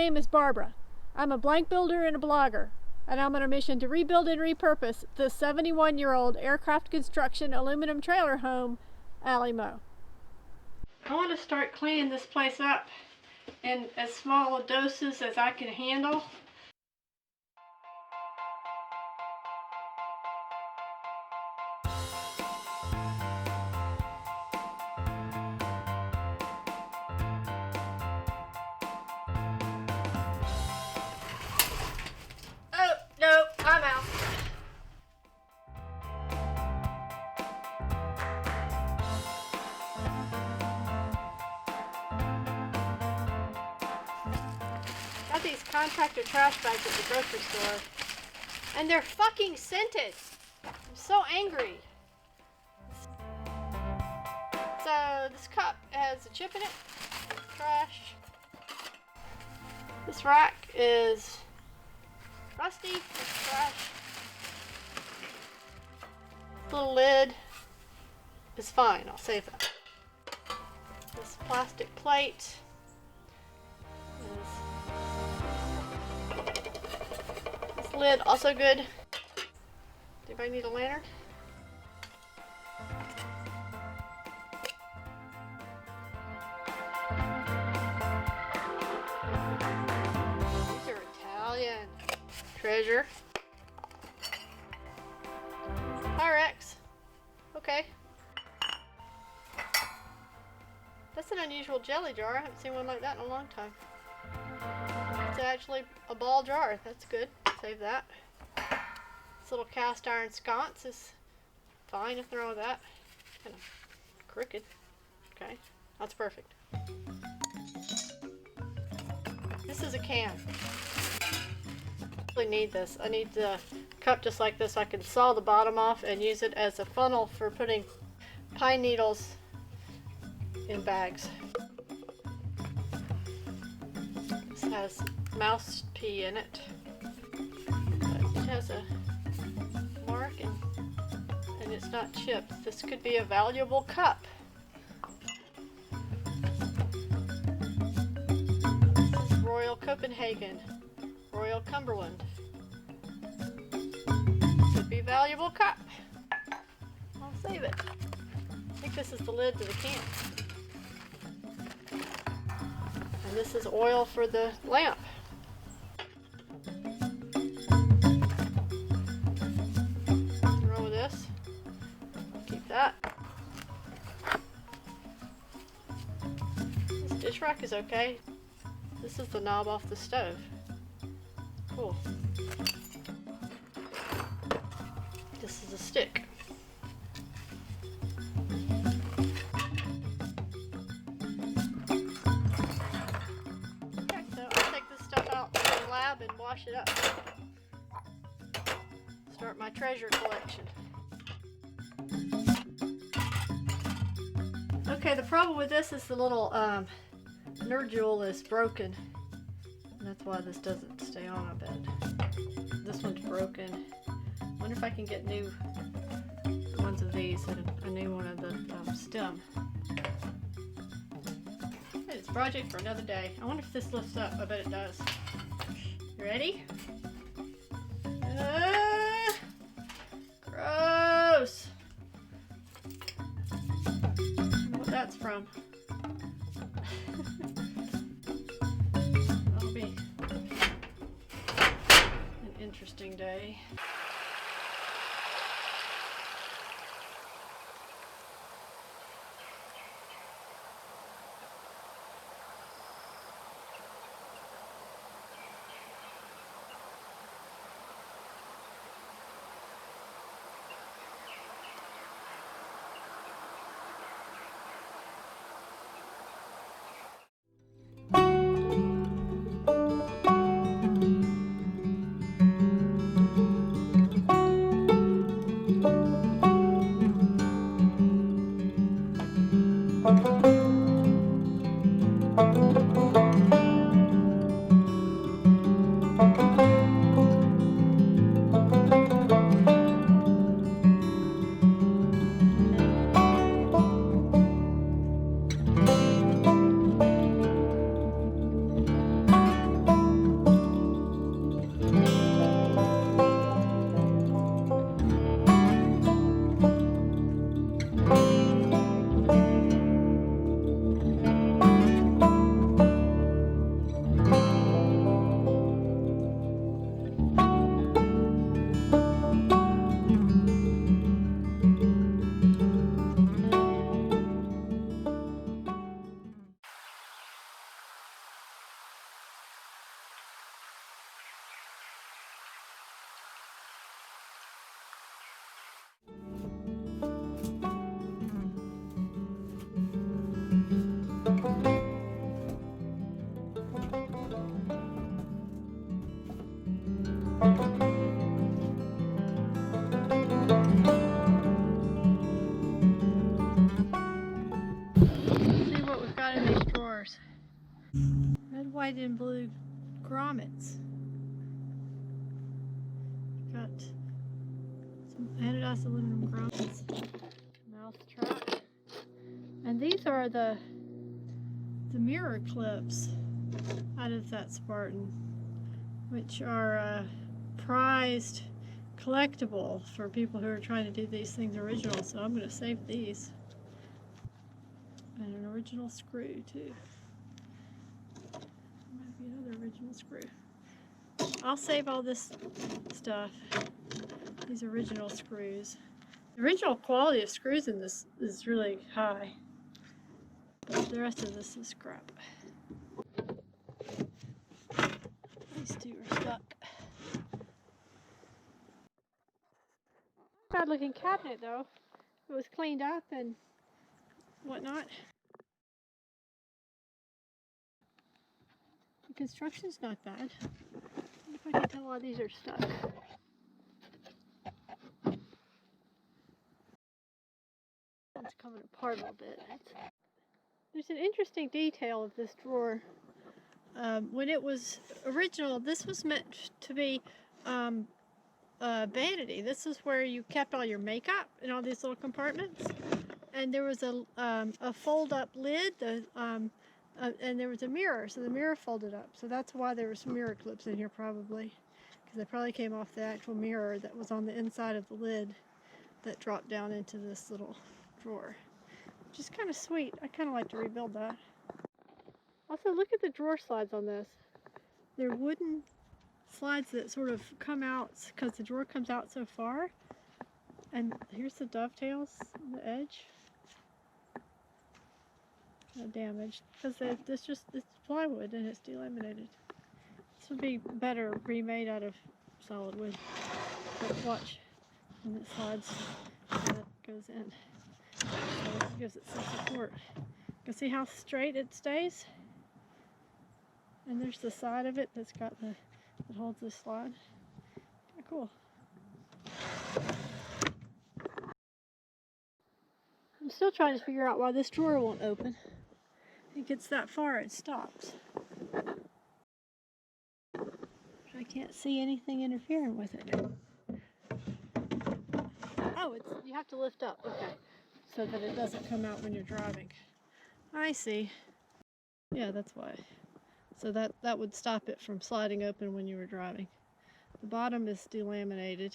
name is Barbara. I'm a blank builder and a blogger, and I'm on a mission to rebuild and repurpose the 71-year-old aircraft construction aluminum trailer home, Alamo. I want to start cleaning this place up in as small doses as I can handle. Oh, no, I'm out. Got these contractor trash bags at the grocery store, and they're fucking scented. I'm so angry. So this cup has a chip in it. Trash. This rack is rusty. It's trash. This little lid is fine. I'll save that. This plastic plate is. This lid also good. Anybody need a lantern? These are Italian. Treasure. Pyrex. Okay. That's an unusual jelly jar. I haven't seen one like that in a long time. It's actually a ball jar. That's good. Save that. This little cast iron sconce is fine. Nothing wrong with that. Kind of crooked. Okay. That's perfect. This is a can. I really need this. I need the cup just like this so I can saw the bottom off and use it as a funnel for putting pine needles in bags. This has mouse pee in it. But it has a mark and it's not chipped. This could be a valuable cup. This is Royal Copenhagen. Royal Cumberland. Could be a valuable cup. I'll save it. I think this is the lid to the can. And this is oil for the lamp. Nothing wrong with this. Keep that. This dish rack is okay. This is the knob off the stove. Cool. This is a stick. Okay, so I'll take this stuff out to the lab and wash it up. Start my treasure collection. Okay, the problem with this is the little nerdule is broken. And that's why this doesn't stay on, I bet. This one's broken. I wonder if I can get new ones of these and a new one of the stem. It's a project for another day. I wonder if this lifts up. I bet it does. You ready? Gross! I don't know what that's from. That'll be an interesting day. Red, white, and blue grommets. Got some anodized aluminum grommets. Mouse trap. And these are the mirror clips out of that Spartan, which are prized collectible for people who are trying to do these things original. So I'm going to save these. And an original screw too. Might be another original screw. I'll save all this stuff. These original screws. The original quality of screws in this is really high. But the rest of this is scrap. These two are stuck. Bad looking cabinet though. It was cleaned up and whatnot. The construction's not bad. I wonder if I can tell why these are stuck. It's coming apart a little bit. There's an interesting detail of this drawer. When it was original, this was meant to be vanity. This is where you kept all your makeup in all these little compartments. And there was a fold-up lid, and there was a mirror, so the mirror folded up. So that's why there were some mirror clips in here probably, because they probably came off the actual mirror that was on the inside of the lid that dropped down into this little drawer, which is kind of sweet. I kind of like to rebuild that. Also, look at the drawer slides on this. They're wooden slides that sort of come out because the drawer comes out so far. And here's the dovetails on the edge. Not damaged because it's plywood and it's delaminated. This would be better remade out of solid wood. But watch when it slides and it goes in. So this gives it some support. You can see how straight it stays. And there's the side of it that's got that holds this slide. Kind of cool. I'm still trying to figure out why this drawer won't open. It gets that far, it stops. I can't see anything interfering with it. Oh, you have to lift up, okay, so that it doesn't come out when you're driving. I see. Yeah, that's why. So that would stop it from sliding open when you were driving. The bottom is delaminated.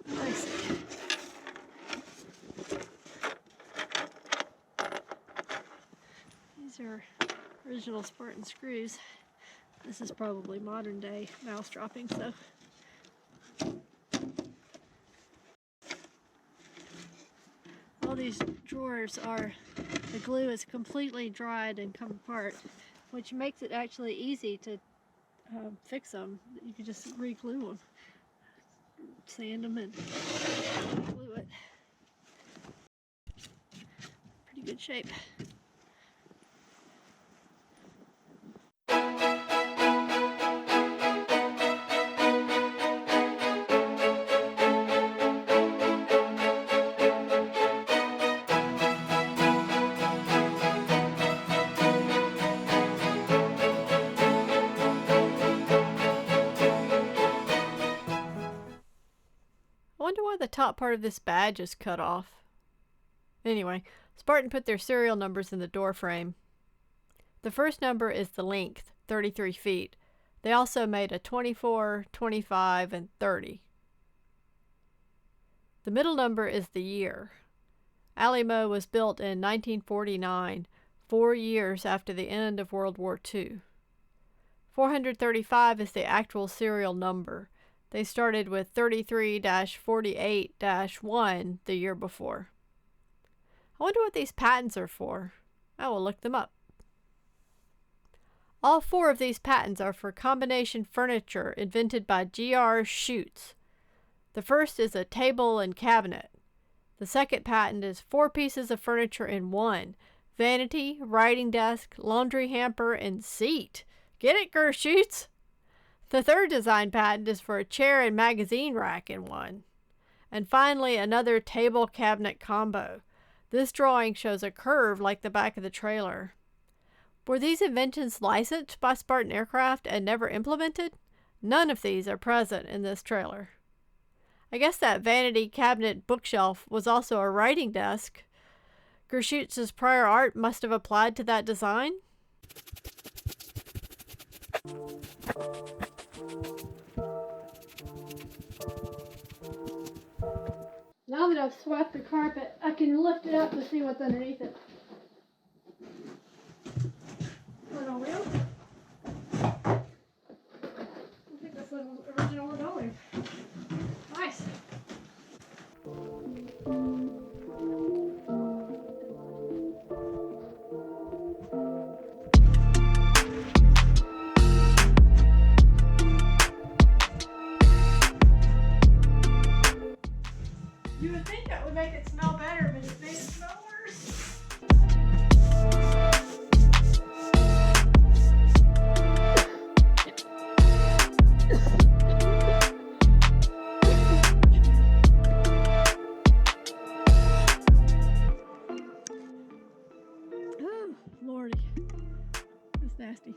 I see. These are original Spartan screws. This is probably modern day mouse dropping, so. All these drawers the glue is completely dried and come apart, which makes it actually easy to fix them. You can just re-glue them, sand them and glue it. Pretty good shape. I wonder why the top part of this badge is cut off. Anyway, Spartan put their serial numbers in the door frame. The first number is the length, 33 feet. They also made a 24, 25, and 30. The middle number is the year. Alamo was built in 1949, 4 years after the end of World War II. 435 is the actual serial number. They started with 33-48-1 the year before. I wonder what these patents are for. I will look them up. All 4 of these patents are for combination furniture invented by G.R. Schutz. The first is a table and cabinet. The second patent is 4 pieces of furniture in one: vanity, writing desk, laundry hamper, and seat. Get it, Schutz? The third design patent is for a chair and magazine rack in one. And finally, another table cabinet combo. This drawing shows a curve like the back of the trailer. Were these inventions licensed by Spartan Aircraft and never implemented? None of these are present in this trailer. I guess that vanity cabinet bookshelf was also a writing desk. Gerschutz's prior art must have applied to that design. Now that I've swept the carpet, I can lift it up to see what's underneath it. Put on wheels. I think that's the original linoleum. Nice. You would think that would make it smell better, but it made it smell worse. Oh, Lordy. That's nasty.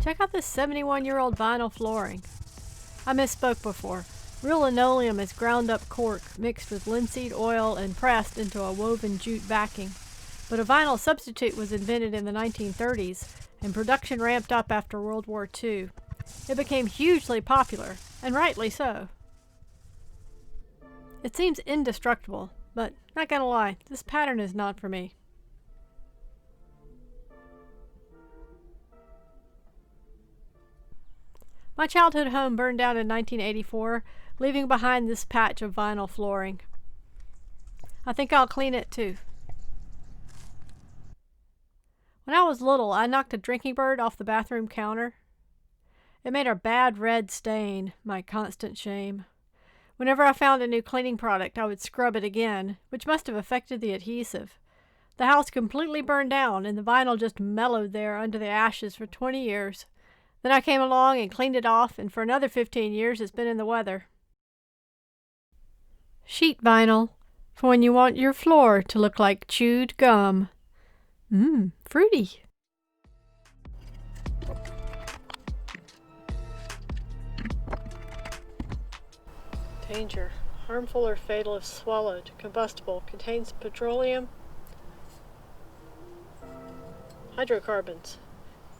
Check out this 71-year-old vinyl flooring. I misspoke before. Real linoleum is ground up cork mixed with linseed oil and pressed into a woven jute backing. But a vinyl substitute was invented in the 1930s, and production ramped up after World War II. It became hugely popular, and rightly so. It seems indestructible, but not gonna lie, this pattern is not for me. My childhood home burned down in 1984, leaving behind this patch of vinyl flooring. I think I'll clean it too. When I was little, I knocked a drinking bird off the bathroom counter. It made a bad red stain, my constant shame. Whenever I found a new cleaning product, I would scrub it again, which must have affected the adhesive. The house completely burned down, and the vinyl just mellowed there under the ashes for 20 years. Then I came along and cleaned it off, and for another 15 years it's been in the weather. Sheet vinyl, for when you want your floor to look like chewed gum. Fruity. Danger. Harmful or fatal if swallowed. Combustible. Contains petroleum. Hydrocarbons.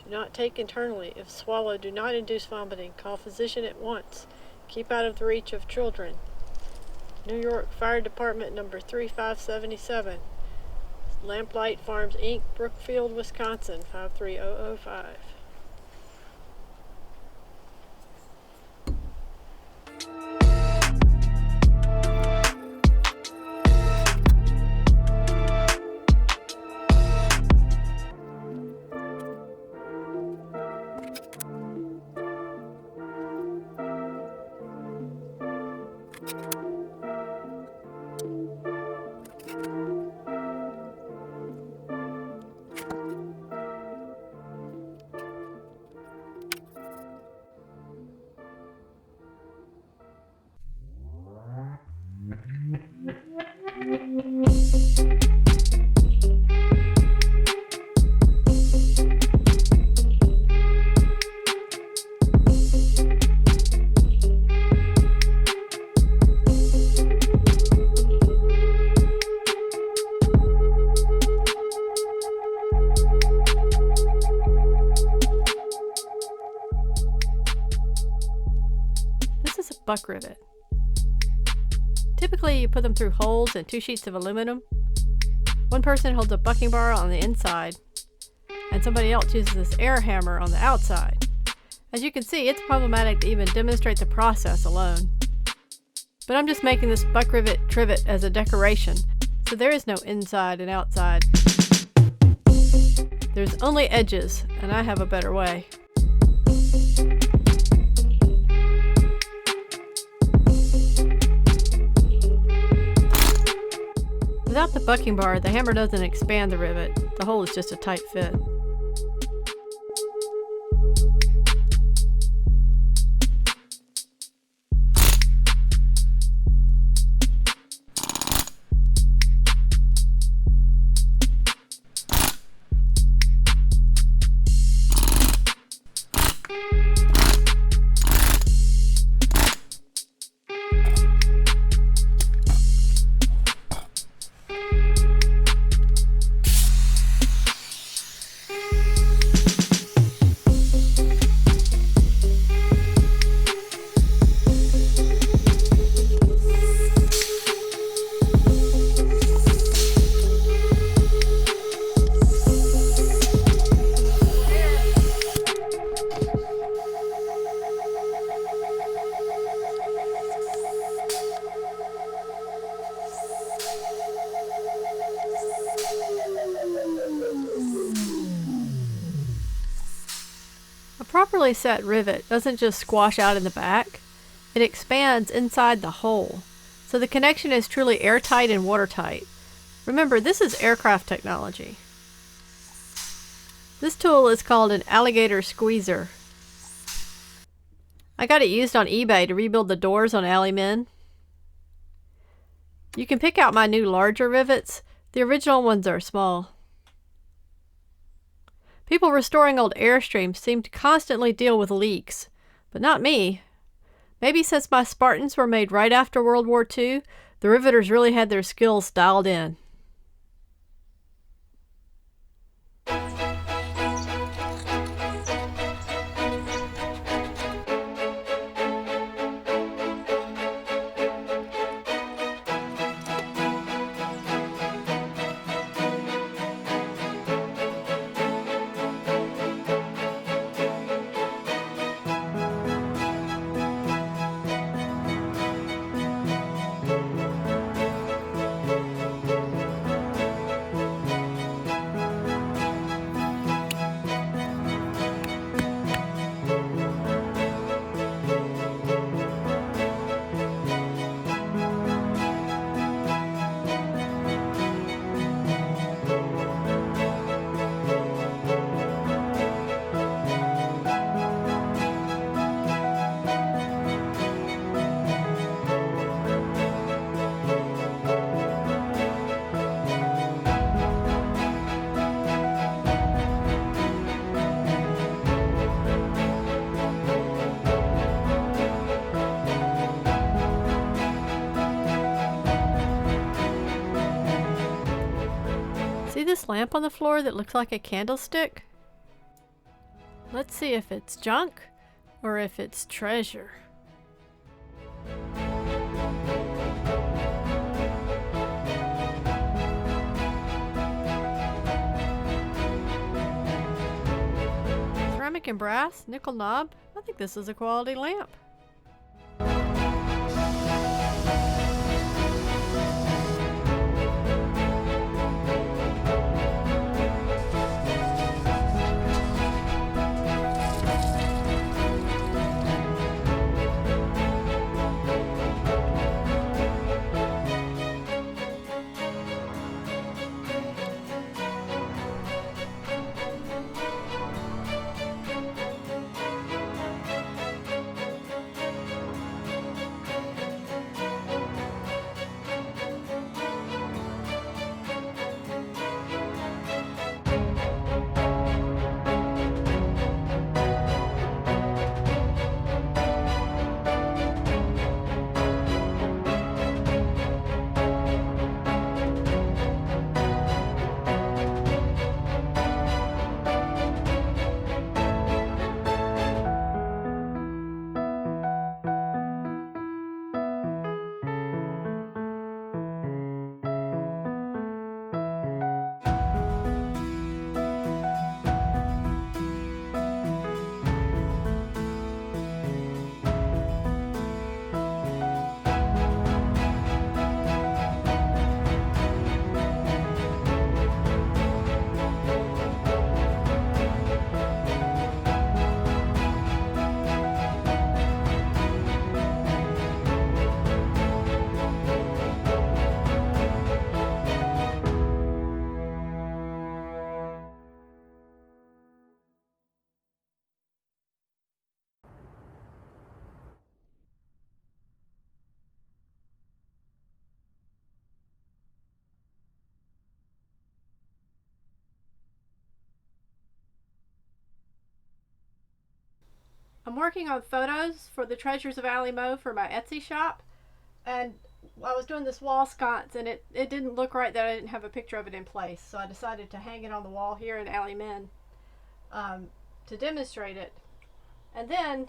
Do not take internally. If swallowed, do not induce vomiting. Call physician at once. Keep out of the reach of children. New York Fire Department number 3577. Lamplight Farms Inc., Brookfield, Wisconsin 53005. buck rivet. Typically, you put them through holes in 2 sheets of aluminum. One person holds a bucking bar on the inside, and somebody else uses this air hammer on the outside. As you can see, it's problematic to even demonstrate the process alone. But I'm just making this buck rivet trivet as a decoration, so there is no inside and outside. There's only edges, and I have a better way. Without the bucking bar, the hammer doesn't expand the rivet. The hole is just a tight fit. A properly set rivet doesn't just squash out in the back, it expands inside the hole, so the connection is truly airtight and watertight. Remember, this is aircraft technology. This tool is called an Alligator Squeezer. I got it used on eBay to rebuild the doors on Alley Men. You can pick out my new larger rivets. The original ones are small. People restoring old Airstreams seem to constantly deal with leaks, but not me. Maybe since my Spartans were made right after World War II, the riveters really had their skills dialed in. See this lamp on the floor that looks like a candlestick? Let's see if it's junk or if it's treasure. Ceramic and brass, nickel knob. I think this is a quality lamp. working on photos for the Treasures of Allie Moe for my Etsy shop, and I was doing this wall sconce, and it didn't look right that I didn't have a picture of it in place, so I decided to hang it on the wall here in Allie Men to demonstrate it. And then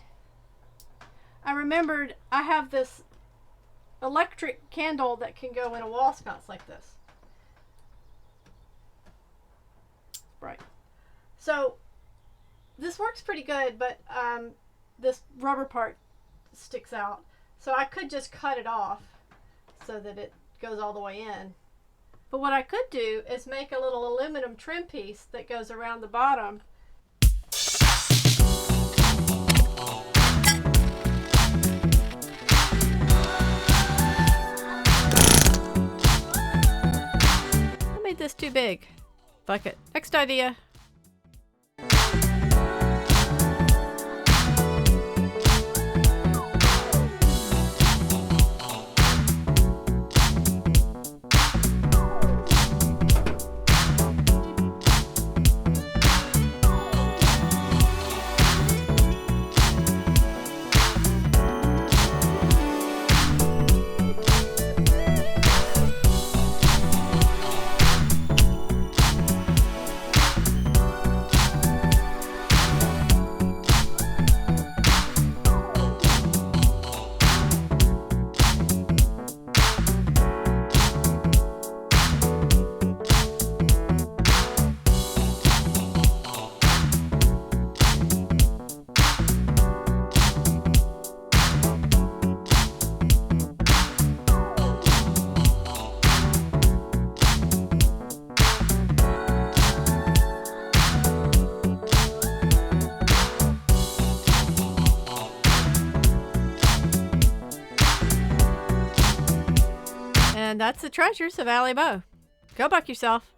I remembered I have this electric candle that can go in a wall sconce like this. It's bright. So this works pretty good, but this rubber part sticks out. So I could just cut it off so that it goes all the way in. But what I could do is make a little aluminum trim piece that goes around the bottom. I made this too big. Fuck it. Next idea. And that's the Treasures of Allie Moe. Go buck yourself.